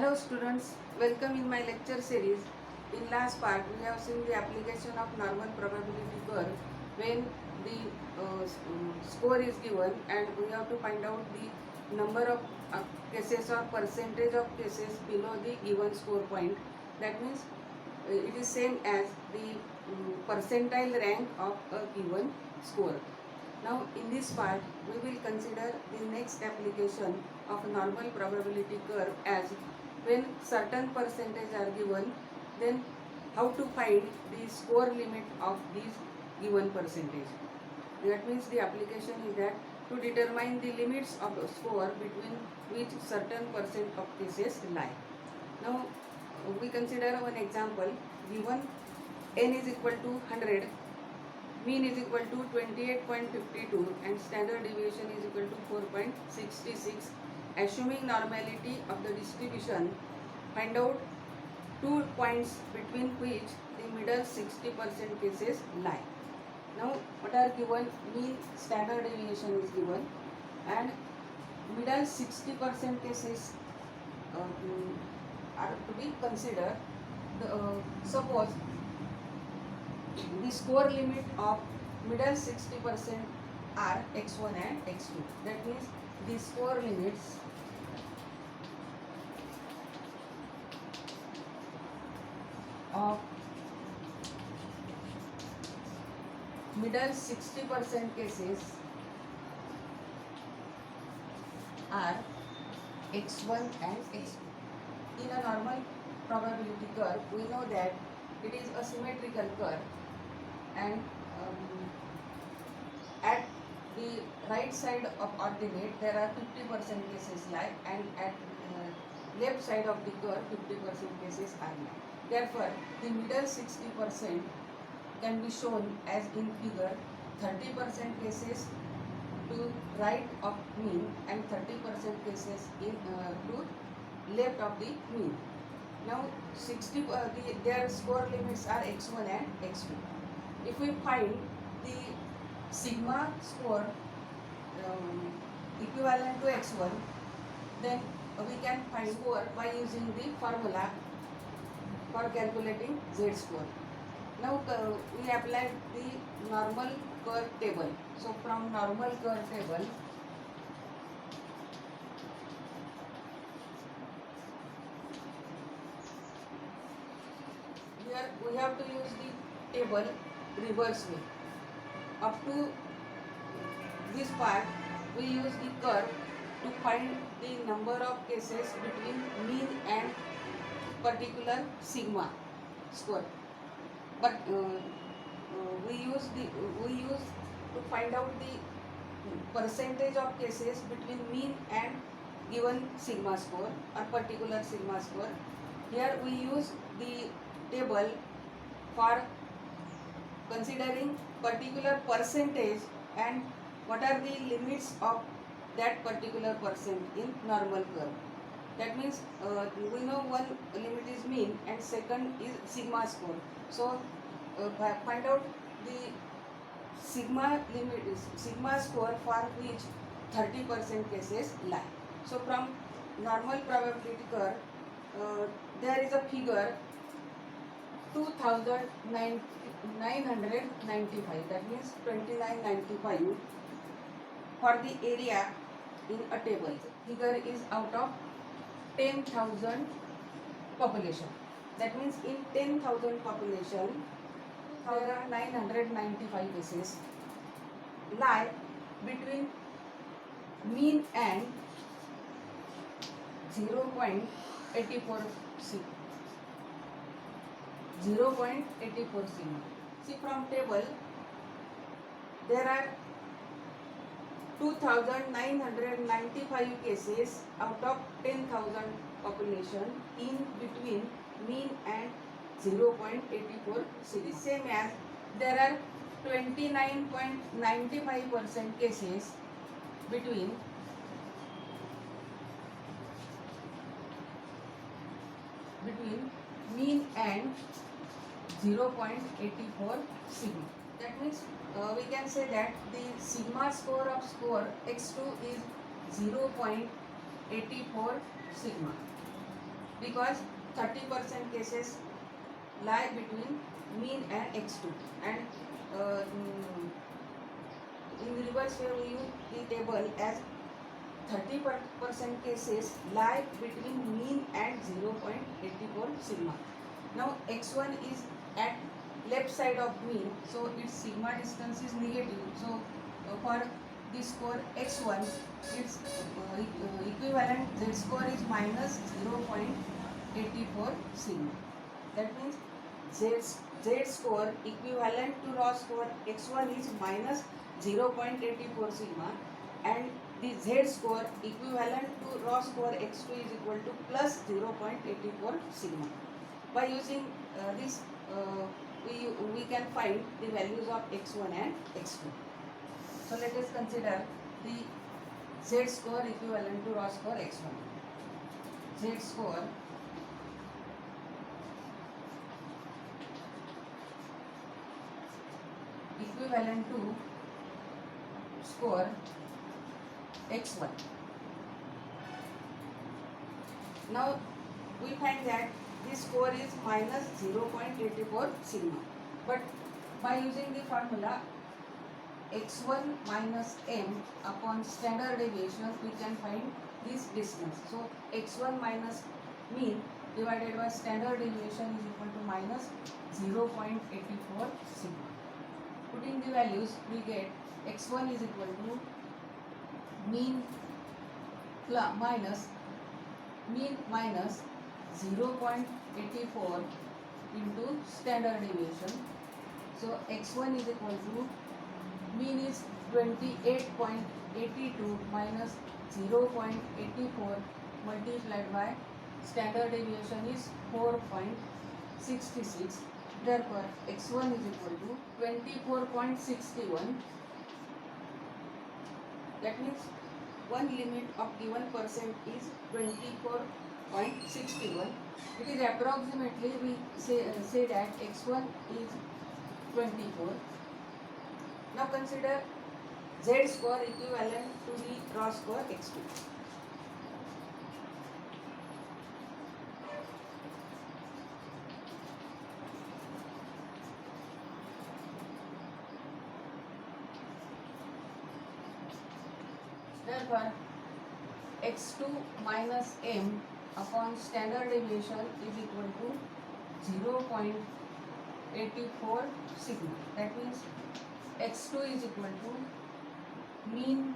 Hello students, welcome in my lecture series. In last part, we have seen the application of normal probability curve when the score is given and we have to find out the number of cases or percentage of cases below the given score point. That means it is same as the percentile rank of a given score. Now in this part, we will consider the next application of normal probability curve as when certain percentage are given, then how to find the score limit of these given percentage. That means the application is that to determine the limits of a score between which certain percent of cases lie. Now we consider one example. Given n is equal to 100, mean is equal to 28.52 and standard deviation is equal to 4.66. Assuming normality of the distribution, find out 2 points between which the middle 60% cases lie. Now what are given? Mean, standard deviation is given and middle 60% cases are to be considered. Suppose the score limit of middle 60% are x1 and x2. That means the score limits of middle 60% cases are x1 and x2. In a normal probability curve, we know that it is a symmetrical curve and at the right side of ordinate there are 50% cases lie and at left side of the curve 50% cases are lie. Therefore, the middle 60% can be shown as in figure 30% cases to right of mean and 30% cases in to left of the mean. Now their score limits are x1 and x2. If we find the sigma score equivalent to x1, then we can find score by using the formula for calculating z score. Now we apply the normal curve table. So from normal curve table, here we have to use the table reverse way. Up to this part, we use the curve to find the number of cases between mean and particular sigma score. But we use to find out the percentage of cases between mean and given sigma score or particular sigma score. Here we use the table for considering particular percentage and what are the limits of that particular percent in normal curve. That means we know one limit is mean and second is sigma score. So find out the sigma limit is sigma score for which 30% cases lie. So from normal probability curve, there is a figure 2995, that means 2995 for the area in a table. Figure is out of 10,000 population. That means in 10,000 population, 995 cases lie between mean and 0.84 sigma. 0.84 sigma. See from table, there are 2,995 cases out of 10,000 population in between mean and 0.84 sigma. Same as there are 29.95% cases between mean and 0.84 sigma. That means we can say that the sigma score of score x2 is 0.84 sigma. because 30% cases lie between mean and x2, and in reverse way we use the table as 30% cases lie between mean and 0.84 sigma. Now x1 is at left side of mean, so its sigma distance is negative. So for the score x1, its equivalent z score is minus 0.84 sigma. That means z score equivalent to raw score x1 is minus 0.84 sigma, and the z score equivalent to raw score x2 is equal to plus 0.84 sigma. By using this, we can find the values of x1 and x2. So let us consider the z score equivalent to raw score x1. Z score equivalent to score x1. Now we find that this score is minus 0.84 sigma, but by using the formula x1 minus m upon standard deviation, we can find this distance. So x1 minus mean divided by standard deviation is equal to minus 0.84 sigma. Putting the values, we get x1 is equal to mean minus 0.84 into standard deviation. So x1 is equal to mean is 28.82 minus 0.84 multiplied by standard deviation is 4.66. Therefore x1 is equal to 24.61. That means one limit of given percent is 24.61. It is approximately, we say that x1 is 24. Now consider z score equivalent to the raw score x2. Therefore x2 minus m upon standard deviation is equal to 0.84 sigma. That means x2 is equal to mean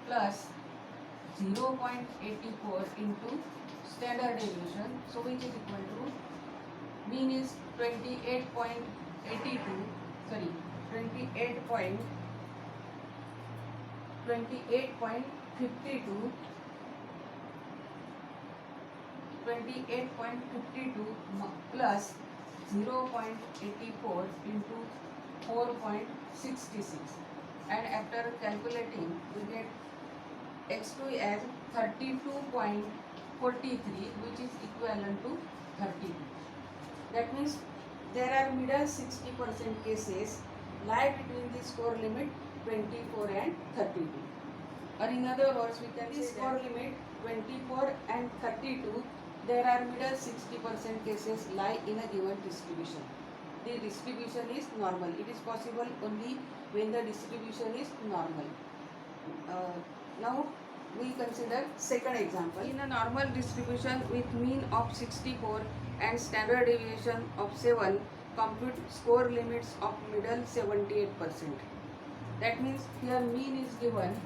plus 0.84 into standard deviation, so which is equal to mean is 28.82, sorry 28.52 plus 0.84 into 4.66, and after calculating we get x2 as 32.43, which is equivalent to 32. That means there are middle 60% cases lie between the score limit 24 and 32. Or in other words, we can say score limit 24 and 32, there are middle 60% cases lie in a given distribution. The distribution is normal. It is possible only when the distribution is normal. Now we consider second example. In a normal distribution with mean of 64 and standard deviation of 7, compute score limits of middle 78%. That means here mean is given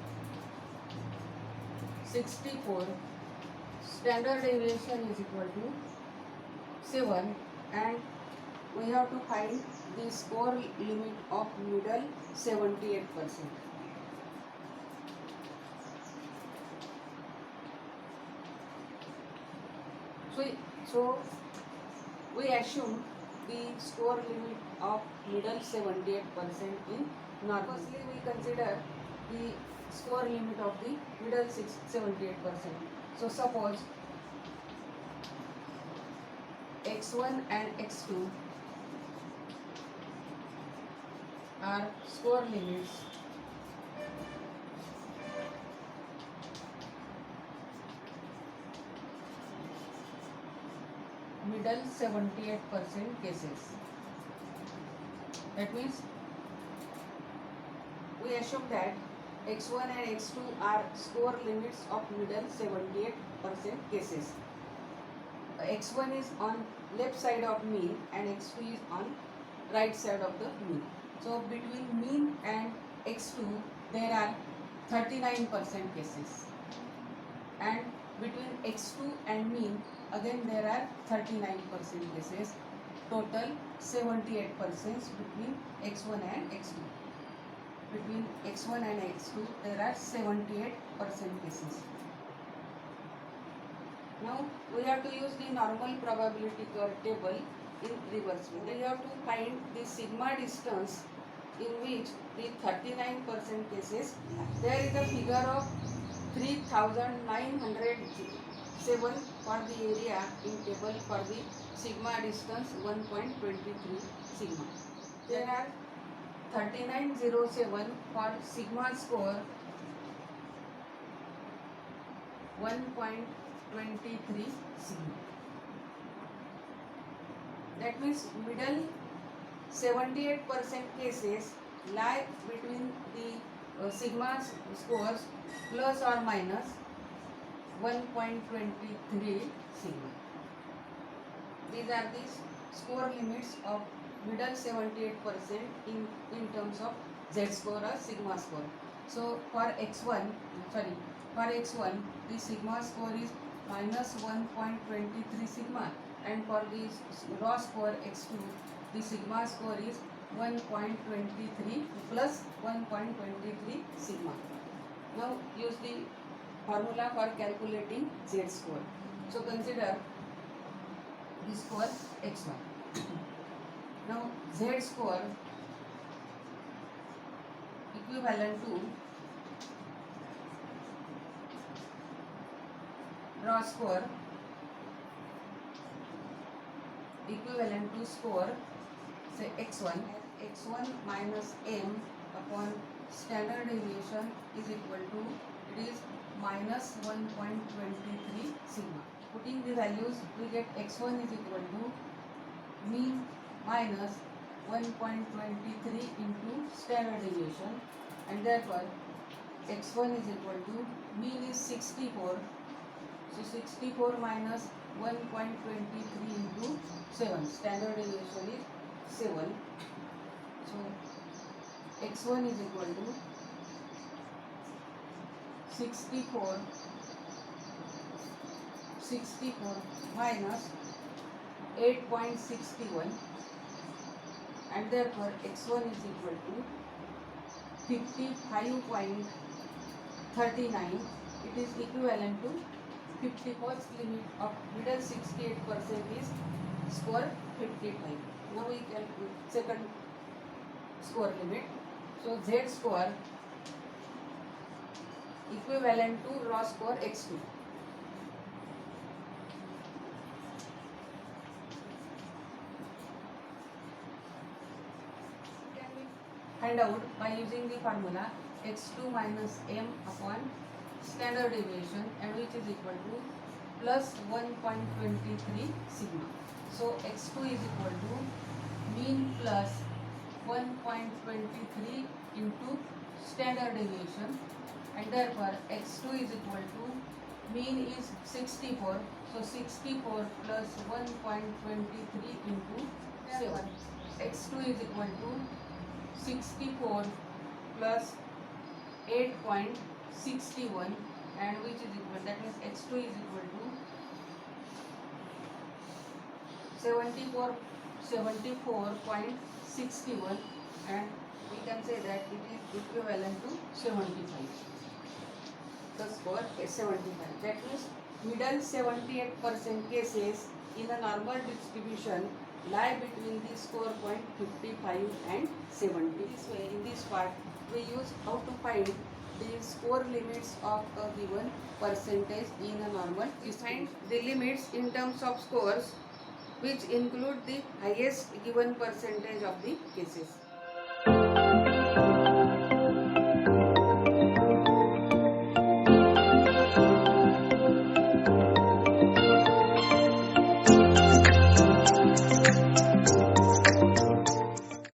64, standard deviation is equal to 7, and we have to find the score limit of middle 78%. So we assume the score limit of middle 78% in normal. Firstly, we consider the score limit of the middle 78%. So suppose x1 and x2 are score limits middle 78% cases. That means we assume that x1 and x2 are score limits of middle 78% cases. x1 is on left side of mean and x2 is on right side of the mean. So between mean and x2 there are 39% cases, and between x2 and mean again there are 39% cases. Total 78% between x1 and x2. Between x1 and x2 there are 78% cases. Now we have to use the normal probability curve table in reverse way. We have to find the sigma distance in which the 39% cases. There is a figure of 3907 for the area in table for the sigma distance 1.23 sigma. There are 3907 for sigma score 1.23 sigma. That means middle 78% cases lie between the sigma scores plus or minus 1.23 sigma. These are the score limits of middle 78% in terms of z score or sigma score. So for x1 the sigma score is minus 1.23 sigma, and for the raw score x2 the sigma score is 1.23 plus 1.23 sigma. Now use the formula for calculating z score. So consider the score x1. Now z score equivalent to raw score equivalent to score say x1 minus m upon standard deviation is equal to, it is minus 1.23 sigma. Putting the values we get x1 is equal to mean minus 1.23 into standard deviation, and therefore x1 is equal to mean is 64. So 64 minus 1.23 into 7, standard deviation is 7. So x1 is equal to 64 minus 8.61, and therefore x1 is equal to 55.39. It is equivalent to 51st limit of middle 68% is score 55. Now we calculate second score limit. So z score equivalent to raw score x2. Can we find out by using the formula x2 minus m upon standard deviation, and which is equal to plus 1.23 sigma. So x2 is equal to mean plus 1.23 into standard deviation, and therefore x2 is equal to mean is 64. So 64 plus 1.23 into 7. x2 is equal to 64 plus 8.61, and which is equal, that means x2 is equal to 74.61, and we can say that it is equivalent to 75. The score is 75. That means middle 78% cases in a normal distribution lie between the score point 55 and 70. This way, in this part, we use how to find the score limits of a given percentage in a normal. We find the limits in terms of scores which include the highest given percentage of the cases.